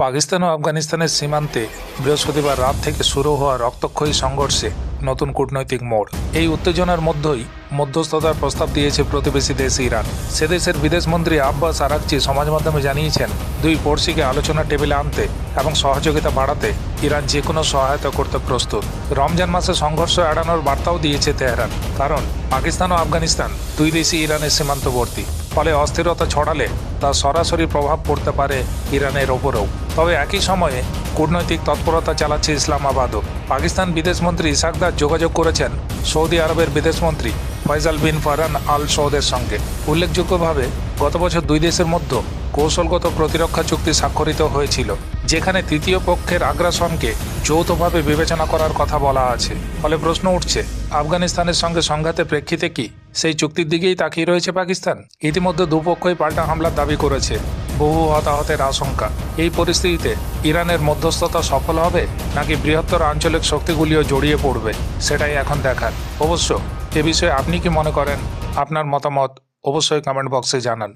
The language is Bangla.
পাকিস্তান ও আফগানিস্তানের সীমান্তে বৃহস্পতিবার রাত থেকে শুরু হওয়া রক্তক্ষয়ী সংঘর্ষে নতুন কূটনৈতিক মোড়। এই উত্তেজনার মধ্যেই মধ্যস্থতার প্রস্তাব দিয়েছে প্রতিবেশী দেশ ইরান। সে দেশের বিদেশমন্ত্রী আব্বাস আরাকচি সমাজ মাধ্যমে জানিয়েছেন, দুই পড়শিকে আলোচনার টেবিলে আনতে এবং সহযোগিতা বাড়াতে ইরান যে কোনো সহায়তা করতে প্রস্তুত। রমজান মাসে সংঘর্ষ এড়ানোর বার্তাও দিয়েছে তেহরান, কারণ পাকিস্তান ও আফগানিস্তান দুই দেশই ইরানের সীমান্তবর্তী। ফলে অস্থিরতা ছড়ালে তা সরাসরি প্রভাব পড়তে পারে ইরানের ওপরেও। তবে একই সময়ে কূটনৈতিক তৎপরতা চালাচ্ছে ইসলামাবাদও। পাকিস্তান বিদেশমন্ত্রী ইসাকদার যোগাযোগ করেছেন সৌদি আরবের বিদেশমন্ত্রী ফয়সাল বিন ফারহান আল সৌদের সঙ্গে। উল্লেখযোগ্যভাবে গত বছর দুই দেশের মধ্যে কৌশলগত প্রতিরক্ষা চুক্তি স্বাক্ষরিত হয়েছিল, যেখানে তৃতীয় পক্ষের আগ্রাসনকে যৌথভাবে বিবেচনা করার কথা বলা আছে। ফলে প্রশ্ন উঠছে, আফগানিস্তানের সঙ্গে সংঘাতের প্রেক্ষিতে কি সেই চুক্তির দিকেই তাকিয়ে রয়েছে পাকিস্তান? ইতিমধ্যে দুপক্ষই পাল্টা হামলার দাবি করেছে, বহু হতাহতের আশঙ্কা। এই পরিস্থিতিতে ইরানের মধ্যস্থতা সফল হবে নাকি বৃহত্তর আঞ্চলিক শক্তিগুলিও জড়িয়ে পড়বে, সেটাই এখন দেখার। অবশ্য এ বিষয়ে আপনি কি মনে করেন? আপনার মতামত অবশ্যই কমেন্ট বক্সে জানান।